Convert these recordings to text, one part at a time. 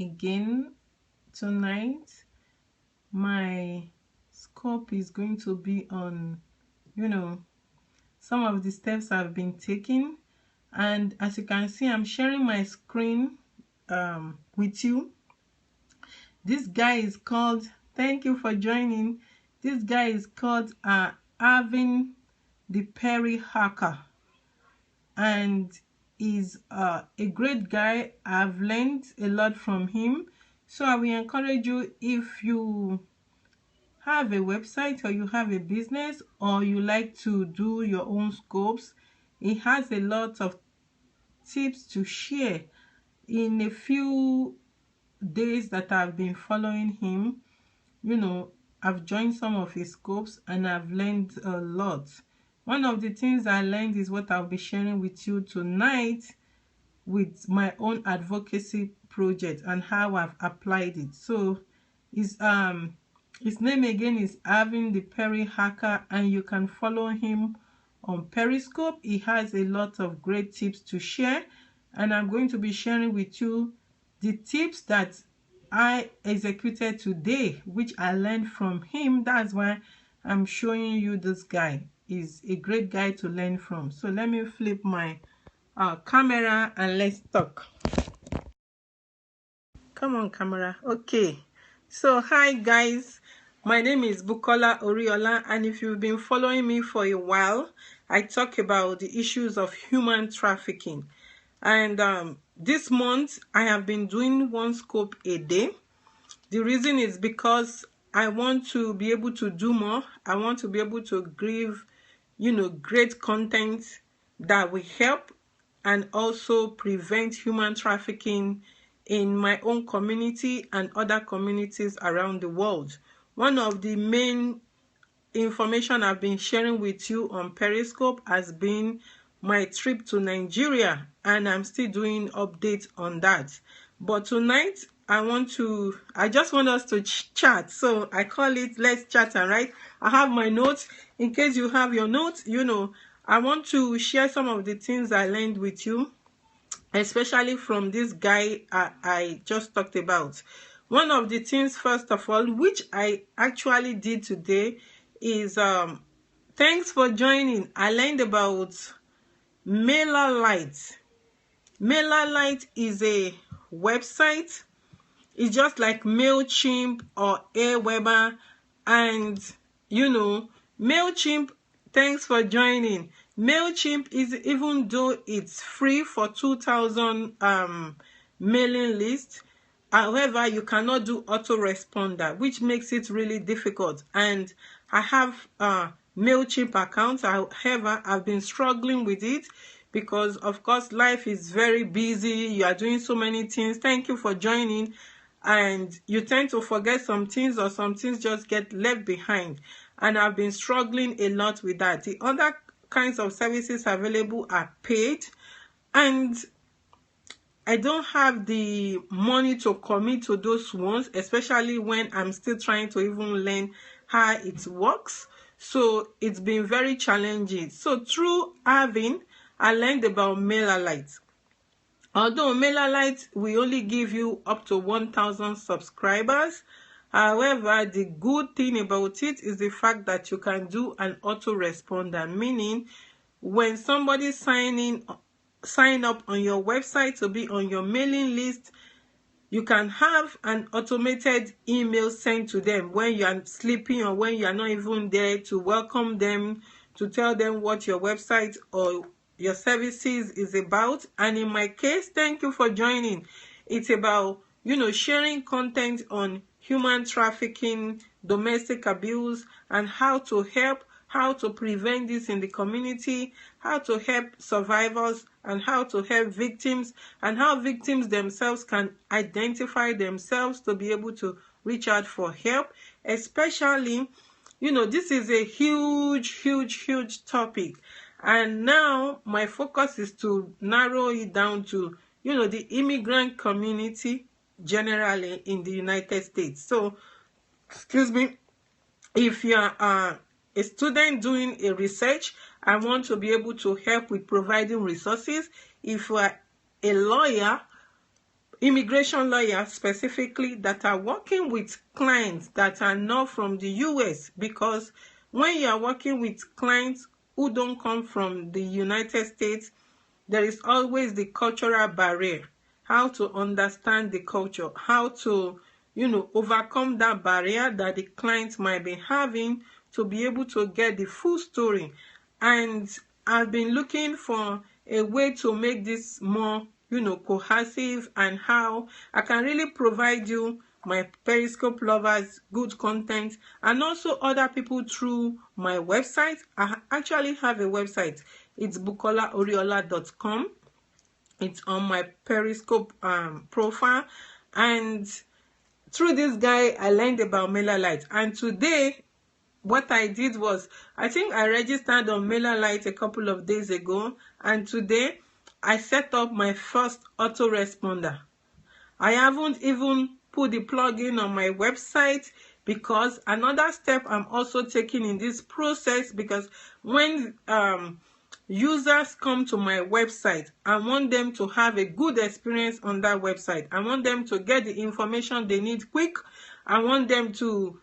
again. Tonight my scope is going to be on some of the steps I've been taking, and as you can see, I'm sharing my screen with you. This guy is called, thank you for joining, this guy is called Arvin the Perihacker, and is a great guy. I've learned a lot from him, so I will encourage you, if you have a website or you have a business or you like to do your own scopes, he has a lot of tips to share. In a few days that I've been following him, I've joined some of his scopes and I've learned a lot. One of the things I learned is what I'll be sharing with you tonight with my own advocacy project and how I've applied it. So his name again is Arvin the Perihacker, and you can follow him on Periscope. He has a lot of great tips to share, and I'm going to be sharing with you the tips that I executed today, which I learned from him. That's why I'm showing you this guy. He's a great guy to learn from. So let me flip my camera and let's talk. Come on, camera. Okay. So hi guys, my name is Bukola Oriola, and if you've been following me for a while, I talk about the issues of human trafficking. And this month I have been doing one scope a day. The reason is because I want to be able to do more. I want to be able to give great content that will help and also prevent human trafficking in my own community and other communities around the world. One of the main information I've been sharing with you on Periscope has been my trip to Nigeria, and I'm still doing updates on that. But tonight I just want us to chat. So I call it Let's Chat and Write. I have my notes. In case you have your notes, I want to share some of the things I learned with you, especially from this guy I just talked about. One of the things, first of all, which I actually did today is, thanks for joining. I learned about MailerLite. MailerLite is a website. It's just like MailChimp or Aweber, and MailChimp, thanks for joining. MailChimp is, even though it's free for 2,000 mailing lists, however, you cannot do autoresponder, which makes it really difficult. And I have a MailChimp account. However, I've been struggling with it because, of course, life is very busy. You are doing so many things. Thank you for joining. And you tend to forget some things, or some things just get left behind. And I've been struggling a lot with that. The other kinds of services available are paid, and I don't have the money to commit to those ones, especially when I'm still trying to even learn how it works. So it's been very challenging. So through Arvin, I learned about MailerLite. Although MailerLite will only give you up to 1,000 subscribers, however, the good thing about it is the fact that you can do an autoresponder, meaning when somebody sign up on your website to be on your mailing list, you can have an automated email sent to them when you are sleeping or when you are not even there, to welcome them, to tell them what your website or your services is about. And in my case, thank you for joining. It's about, sharing content on human trafficking, domestic abuse, and how to help, how to prevent this in the community, how to help survivors, and how to help victims, and how victims themselves can identify themselves to be able to reach out for help. Especially, this is a huge topic. And now my focus is to narrow it down to, the immigrant community generally in the United States. So, excuse me, if you are a student doing a research, I want to be able to help with providing resources. If you are a lawyer immigration lawyers specifically that are working with clients that are not from the US, because when you are working with clients who don't come from the United States, there is always the cultural barrier. How to understand the culture, how to, overcome that barrier that the client might be having to be able to get the full story. And I've been looking for a way to make this more, cohesive, and how I can really provide you, my Periscope lovers, good content, and also other people through my website. I actually have a website. It's bukolaoriola.com. It's on my Periscope profile, and through this guy I learned about MailerLite. And today what I did was, I think I registered on MailerLite a couple of days ago, and today I set up my first autoresponder. I haven't even put the plugin on my website, because another step I'm also taking in this process, because when users come to my website, I want them to have a good experience on that website. I want them to get the information they need quick. I want them to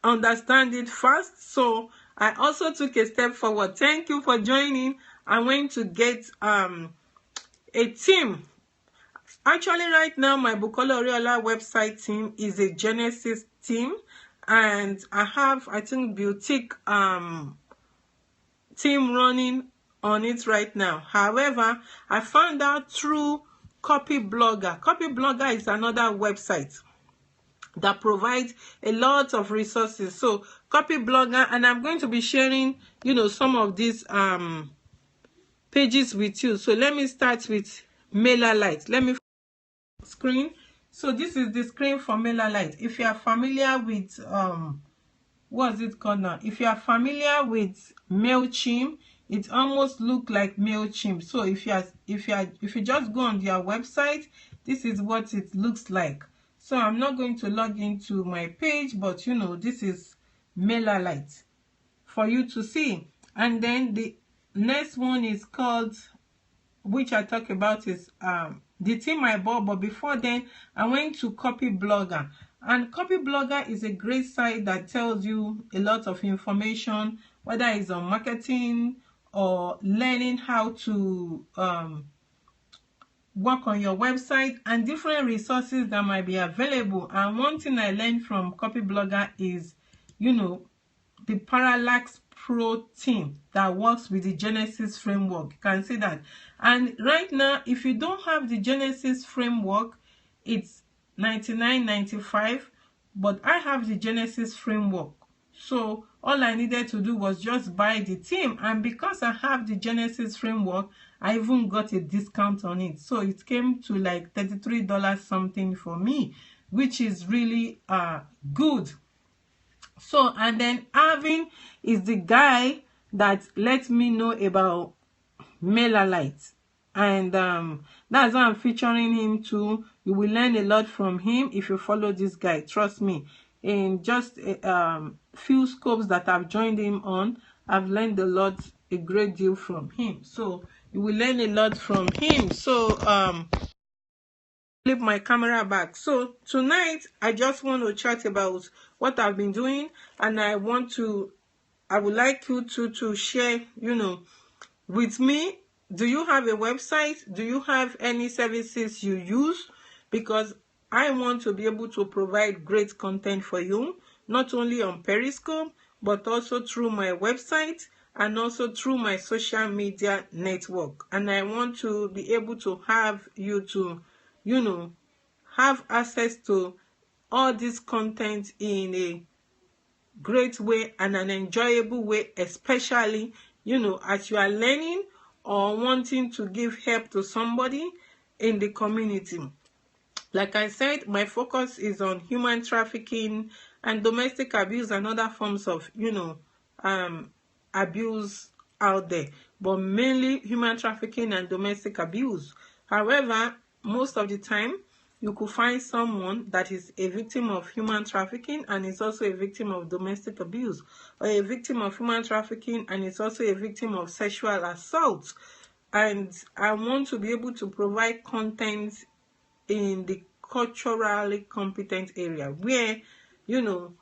understand it fast. So I also took a step forward. Thank you for joining. I went to get a team. Actually, right now my Bukola Oriola website team is a Genesis team, and I have, I think, boutique team running on it right now. However, I found out through Copyblogger. Copyblogger is another website that provides a lot of resources. So Copyblogger, and I'm going to be sharing, some of these pages with you. So let me start with MailerLite. Let me screen. So this is the screen for MailerLite. If you are familiar with what's it called now? If you are familiar with MailChimp, it almost look like MailChimp. So if you just go on their website, this is what it looks like. So I'm not going to log into my page, but this is MailerLite for you to see. And then the next one is called, which I talk about, is the team I bought. But before then, I went to Copyblogger. And Copyblogger is a great site that tells you a lot of information, whether it's on marketing or learning how to work on your website, and different resources that might be available. And one thing I learned from Copyblogger is, the Parallax Pro team that works with the Genesis framework. You can see that. And right now, if you don't have the Genesis framework, it's $99.95, but I have the Genesis framework. So all I needed to do was just buy the team, and because I have the Genesis framework, I even got a discount on it. So it came to like $33 something for me, which is really good. So, and then Arvin is the guy that let me know about MailerLite, and that's why I'm featuring him too. You will learn a lot from him if you follow this guy. Trust me, in just a few scopes that I've joined him on, I've learned a great deal from him. So you will learn a lot from him. So flip my camera back. So tonight I just want to chat about what I've been doing, and I would like you to share, with me. Do you have a website? Do you have any services you use? Because I want to be able to provide great content for you, not only on Periscope, but also through my website and also through my social media network. And I want to be able to have you to, have access to all this content in a great way and an enjoyable way, especially, as you are learning or wanting to give help to somebody in the community. Like I said, my focus is on human trafficking and domestic abuse and other forms of, abuse out there, but mainly human trafficking and domestic abuse. However, most of the time, you could find someone that is a victim of human trafficking and is also a victim of domestic abuse, or a victim of human trafficking and is also a victim of sexual assault. And I want to be able to provide content in the culturally competent area, where, you know,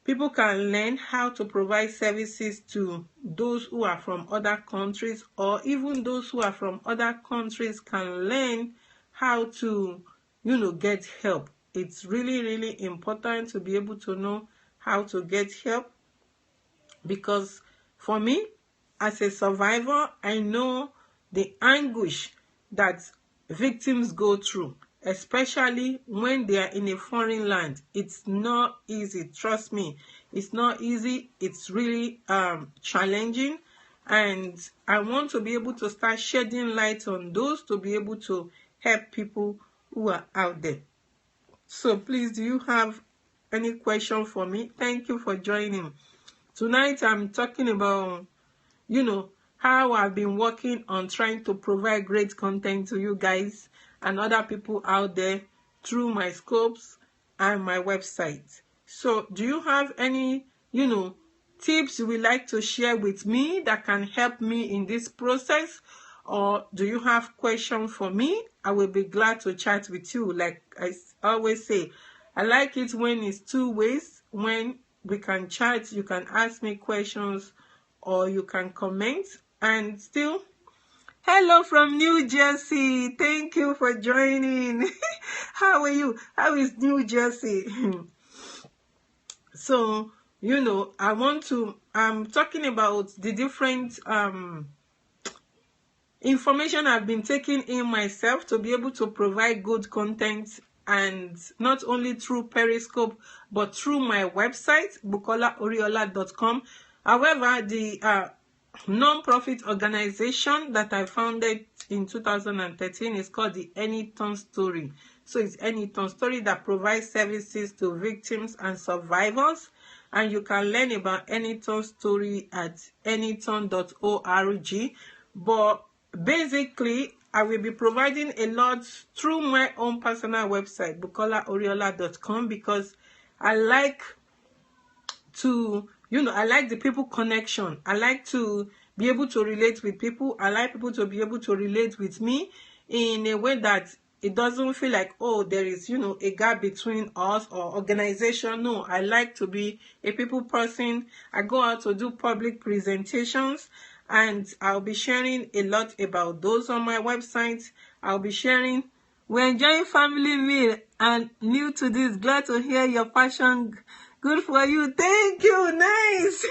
people can learn how to provide services to those who are from other countries, or even those who are from other countries can learn how to, you know, get help. It's really, really important to be able to know how to get help, because for me, as a survivor, I know the anguish that victims go through, especially when they are in a foreign land. It's not easy, trust me. It's not easy. It's really challenging, and I want to be able to start shedding light on those, to be able to help people who are out there. So please, do you have any question for me? Thank you for joining. Tonight I'm talking about, you know, how I've been working on trying to provide great content to you guys and other people out there through my scopes and my website. So do you have any, you know, tips you would like to share with me that can help me in this process? Or do you have questions for me? I will be glad to chat with you. Like I always say, I like it when it's two ways. When we can chat, you can ask me questions or you can comment. And still, hello from New Jersey. Thank you for joining. How are you? How is New Jersey? So, you know, I'm talking about the different information I've been taking in myself to be able to provide good content, and not only through Periscope, but through my website, bukolaoriola.com. However, the non-profit organization that I founded in 2013 is called the Anyton Story. So it's Anyton Story that provides services to victims and survivors, and you can learn about Anyton Story at anyton.org. But basically, I will be providing a lot through my own personal website, bukolaoriola.com, because I like to, you know, I like the people connection. I like to be able to relate with people. I like people to be able to relate with me in a way that it doesn't feel like, oh, there is, you know, a gap between us or organization. No, I like to be a people person. I go out to do public presentations, and I'll be sharing a lot about those on my website. I'll be sharing. We're enjoying family meal and new to this. Glad to hear your passion. Good for you. Thank you. Nice.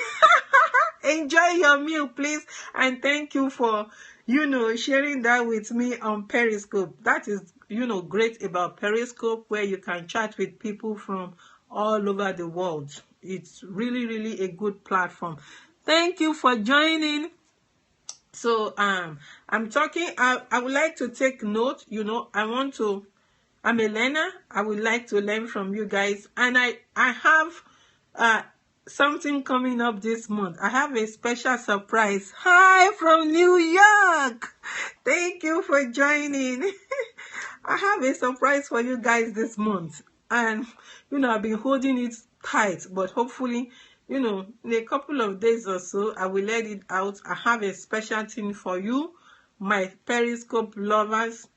Enjoy your meal, please. And thank you for, you know, sharing that with me on Periscope. That is, you know, great about Periscope, where you can chat with people from all over the world. It's really, really a good platform. Thank you for joining. So I'm talking, I would like to take note, you know, I'm a learner. I would like to learn from you guys. And I have something coming up this month. I have a special surprise. Hi from New York. Thank you for joining. I have a surprise for you guys this month. And, you know, I've been holding it tight, but hopefully, you know, in a couple of days or so, I will let it out. I have a special thing for you, my Periscope lovers,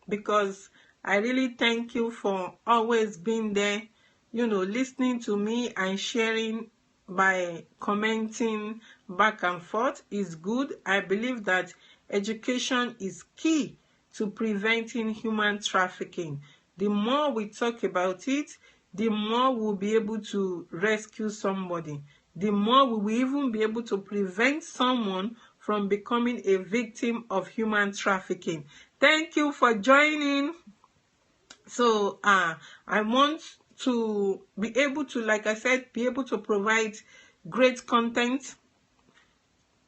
because I really thank you for always being there, you know, listening to me and sharing by commenting back and forth is good. I believe that education is key to preventing human trafficking. The more we talk about it, the more we'll be able to rescue somebody. The more we will even be able to prevent someone from becoming a victim of human trafficking. Thank you for joining. So I want to be able to, like I said, be able to provide great content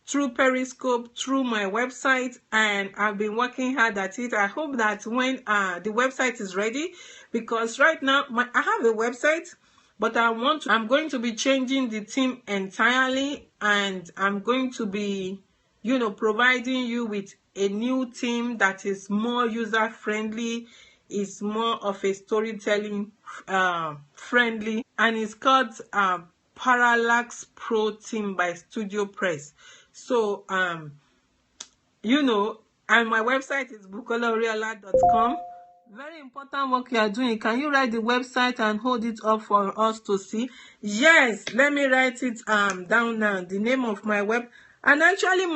through Periscope, through my website, and I've been working hard at it. I hope that when the website is ready, because right now I have a website, but I'm going to be changing the theme entirely, and I'm going to be, you know, providing you with a new theme that is more user friendly, is more of a storytelling friendly, and it's called Parallax Pro Theme by Studio Press. So you know, and my website is bukolaoriola.com. Very important work you are doing. Can you write the website and hold it up for us to see? Yes, let me write it down now. The name of my web, and actually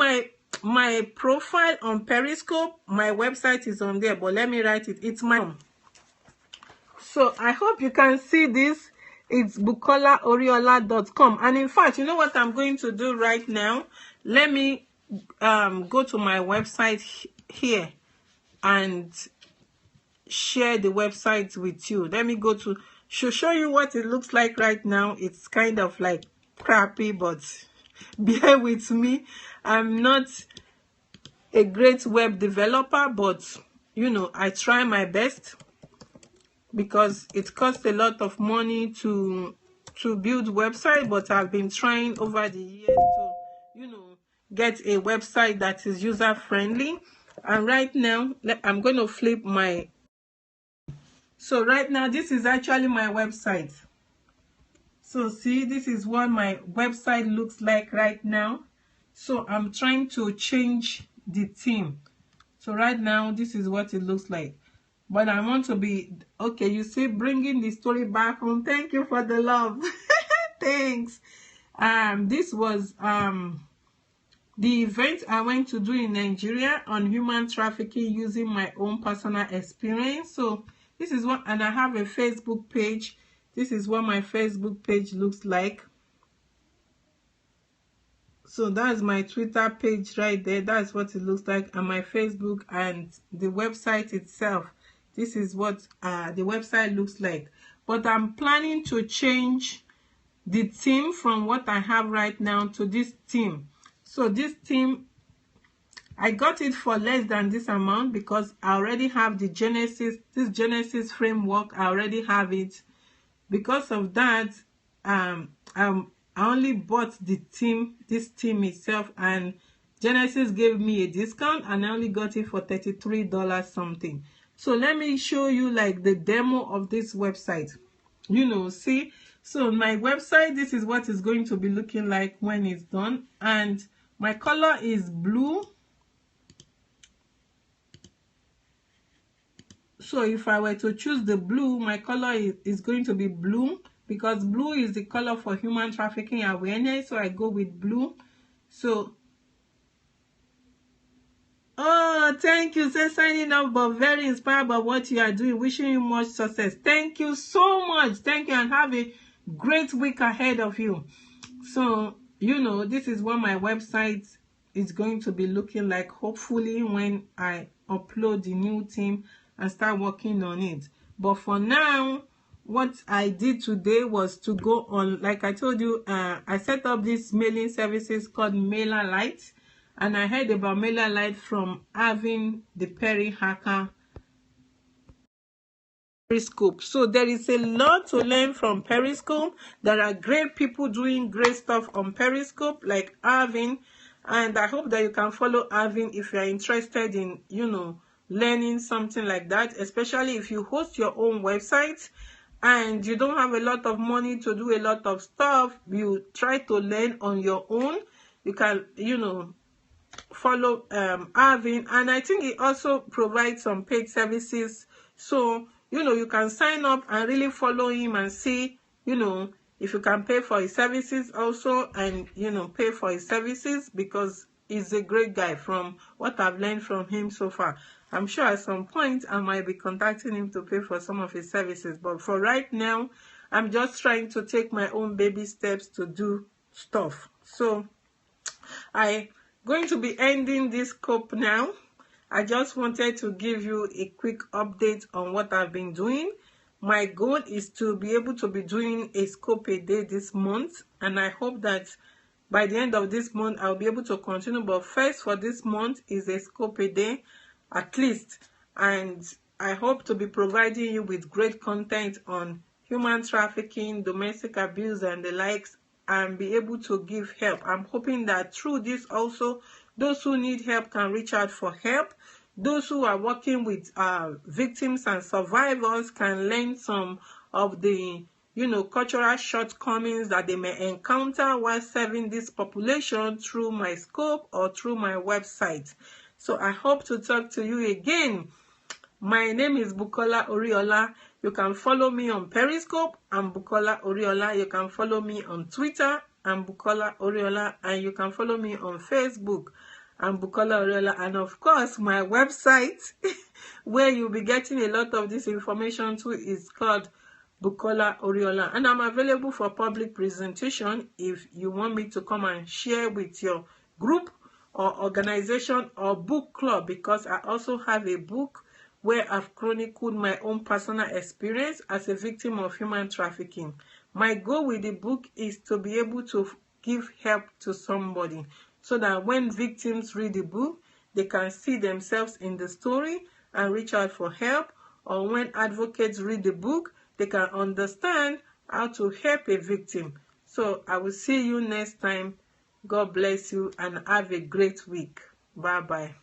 my profile on Periscope, my website is on there, but let me write it. It's my So I hope you can see this. It's bukolaoriola.com. And in fact, you know what I'm going to do right now? Let me go to my website here and share the website with you. Let me go to show you what it looks like right now. It's kind of like crappy, but bear with me. I'm not a great web developer, but you know, I try my best because it costs a lot of money to build website, but I've been trying over the years to, you know, get a website that is user friendly. And right now I'm going to flip my So right now, this is actually my website. So see, this is what my website looks like right now. So I'm trying to change the theme. So right now, this is what it looks like. But I want to be, okay, you see, bringing the story back home. Thank you for the love. Thanks. This was the event I went to do in Nigeria on human trafficking using my own personal experience. So this is what, and I have a Facebook page. This is what my Facebook page looks like. So that's my Twitter page right there. That's what it looks like. And my Facebook and the website itself. This is what the website looks like. But I'm planning to change the theme from what I have right now to this theme. So this theme, I got it for less than this amount because I already have the Genesis, this Genesis framework. I already have it. Because of that, I only bought the theme, this theme itself, and Genesis gave me a discount, and I only got it for $33 something. So let me show you like the demo of this website. You know, see, so my website, this is what it's going to be looking like when it's done, and my color is blue. So if I were to choose the blue, my color is going to be blue, because blue is the color for human trafficking awareness. So I go with blue. So, oh, thank you. Say signing up, but very inspired by what you are doing. Wishing you much success. Thank you so much. Thank you, and have a great week ahead of you. So, you know, this is what my website is going to be looking like, hopefully, when I upload the new theme and start working on it. But for now, what I did today was to go on, like I told you, I set up this mailing services called MailerLite, and I heard about MailerLite from Arvin the Perihacker. Periscope. So there is a lot to learn from Periscope. There are great people doing great stuff on Periscope, like Arvin, and I hope that you can follow Arvin if you are interested in, you know, learning something like that, especially if you host your own website and you don't have a lot of money to do a lot of stuff. You try to learn on your own. You can, you know, follow Arvin, and I think he also provides some paid services. So, you know, you can sign up and really follow him and see, you know, if you can pay for his services also, and, you know, pay for his services, because he's a great guy from what I've learned from him so far. I'm sure at some point I might be contacting him to pay for some of his services. But for right now, I'm just trying to take my own baby steps to do stuff. So I'm going to be ending this scope now. I just wanted to give you a quick update on what I've been doing. My goal is to be able to be doing a scope a day this month, and I hope that by the end of this month I'll be able to continue. But first for this month is a scope a day at least, and I hope to be providing you with great content on human trafficking, domestic abuse, and the likes, and be able to give help. I'm hoping that through this also, those who need help can reach out for help. Those who are working with victims and survivors can learn some of the, you know, cultural shortcomings that they may encounter while serving this population through my scope or through my website. So I hope to talk to you again My name is Bukola Oriola. You can follow me on Periscope. I'm Bukola Oriola. You can follow me on Twitter. I'm Bukola Oriola. And you can follow me on Facebook. I'm Bukola Oriola. And of course, my website, where you'll be getting a lot of this information too, is called Bukola Oriola. And I'm available for public presentation if you want me to come and share with your group or organization or book club, because I also have a book where I've chronicled my own personal experience as a victim of human trafficking. My goal with the book is to be able to give help to somebody, so that when victims read the book, they can see themselves in the story and reach out for help, or when advocates read the book, they can understand how to help a victim. So I will see you next time. God bless you and have a great week. Bye-bye.